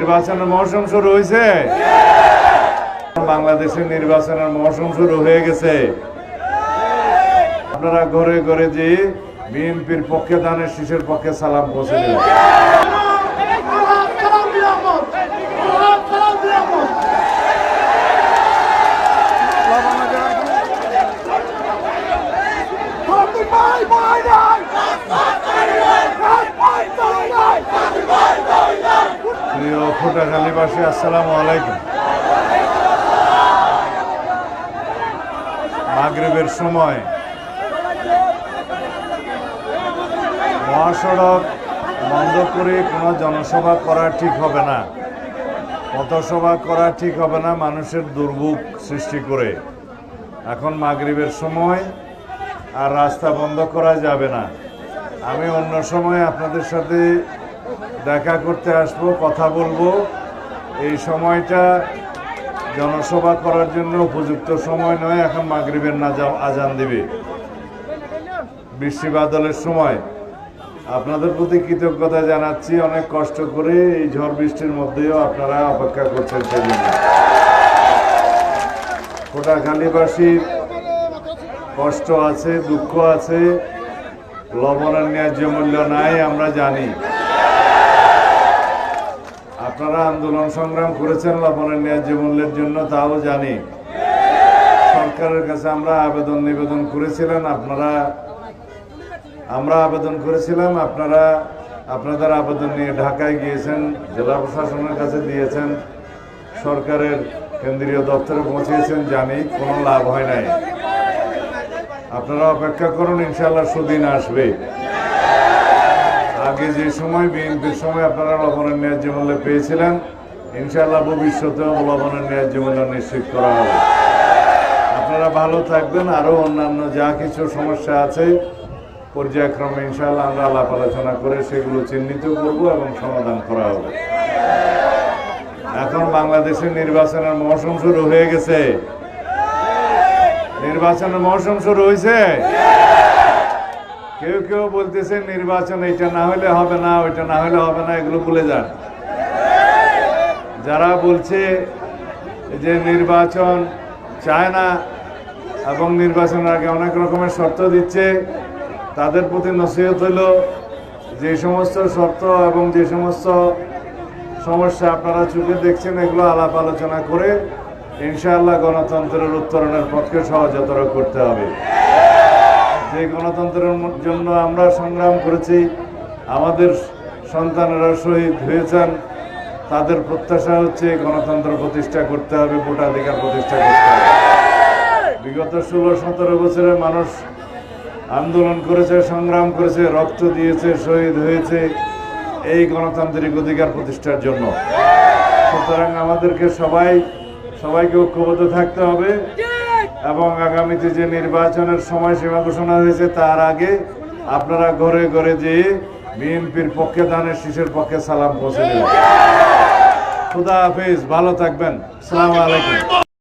নির্বাচনের মৌসুম শুরু হয়েছে। বাংলাদেশের নির্বাচনের মৌসুম শুরু হয়ে গেছে। আপনারা ঘরে ঘরে যে বিএনপির পক্ষে ধানের শীষের পক্ষে সালাম পৌঁছে দিলেন। প্রিয় ফোটাখালীবাসী, আসসালামু আলাইকুম। মাগরিবের সময় মহাসড়ক বন্ধ করে কোনো জনসভা করা ঠিক হবে না, পথসভা করা ঠিক হবে না, মানুষের দুর্ভোগ সৃষ্টি করে। এখন মাগরিবের সময় আর রাস্তা বন্ধ করা যাবে না। আমি অন্য সময় আপনাদের সাথে দেখা করতে আসবো, কথা বলবো। এই সময়টা জনসভা করার জন্য উপযুক্ত সময় নয়। এখন মাগরিবের আজান দিবে, বৃষ্টি বাদলের সময়। আপনাদের প্রতি কৃতজ্ঞতা জানাচ্ছি। অনেক কষ্ট করে এই ঝড় বৃষ্টির মধ্যেও আপনারা অপেক্ষা করছেন সেজন্য। ফোটাখালীবাসীর কষ্ট আছে, দুঃখ আছে, লবণের ন্যায্য মূল্য নাই, আমরা জানি। আপনারা আন্দোলন সংগ্রাম করেছেন লবণের ন্যায্য মূল্যের জন্য, তাও জানি। সরকারের কাছে আমরা নিবেদন করেছিলাম, আমরা আবেদন করেছিলাম, আপনাদের আবেদন নিয়ে ঢাকায় গিয়েছেন, জেলা প্রশাসনের কাছে দিয়েছেন, সরকারের কেন্দ্রীয় দপ্তরে পৌঁছিয়েছেন, জানি কোনো লাভ হয় নাই। আপনারা অপেক্ষা করুন, ইনশাআল্লাহ সুদিন আসবে। আগে যে সময় বিএনপির সময় আপনারা লবণের ন্যায্য মূল্য পেয়েছিলেন, ইনশাআল্লাহ ভবিষ্যতেও লবণের ন্যায্য মূল্য নিশ্চিত করা হবে। আপনারা ভালো থাকবেন। আরও অন্যান্য যা কিছু সমস্যা আছে পর্যায়ক্রমে ইনশাআল্লাহ আমরা আলাপ আলোচনা করে সেগুলো চিহ্নিত করব এবং সমাধান করা হবে। এখন বাংলাদেশের নির্বাচনের মৌসুম শুরু হয়ে গেছে। নির্বাচনের মৌসুম শুরু হয়েছে। কেউ কেউ বলতেছে নির্বাচন এটা না হলে হবে না, ওইটা না হলে হবে না, এগুলো ভুলে যান। যারা বলছে যে নির্বাচন চায় না এবং নির্বাচনের আগে অনেক রকমের শর্ত দিচ্ছে, তাদের প্রতি নসিহত হইল যে সমস্ত শর্ত এবং যে সমস্ত সমস্যা আপনারা চোখে দেখছেন, এগুলো আলাপ আলোচনা করে ইনশাআল্লাহ গণতন্ত্রের উত্তরণের পক্ষে সহজতর করতে হবে। যে গণতন্ত্রের জন্য আমরা সংগ্রাম করেছি, আমাদের সন্তানেরা শহীদ হয়েছেন, তাদের প্রত্যাশা হচ্ছে গণতন্ত্র প্রতিষ্ঠা করতে হবে, ভোটাধিকার প্রতিষ্ঠা করতে হবে। বিগত 16-17 বছরে মানুষ আন্দোলন করেছে, সংগ্রাম করেছে, রক্ত দিয়েছে, শহীদ হয়েছে এই গণতান্ত্রিক অধিকার প্রতিষ্ঠার জন্য। সুতরাং আমাদেরকে সবাইকে ঐক্যবদ্ধ থাকতে হবে এবং আগামীতে যে নির্বাচনের সময়সীমা ঘোষণা হয়েছে তার আগে আপনারা ঘরে ঘরে যেয়ে বিএনপির পক্ষে ধানের শীষের পক্ষে সালাম পৌঁছে দেবেন। খুদা হাফেজ, ভালো থাকবেন। আসসালামু আলাইকুম।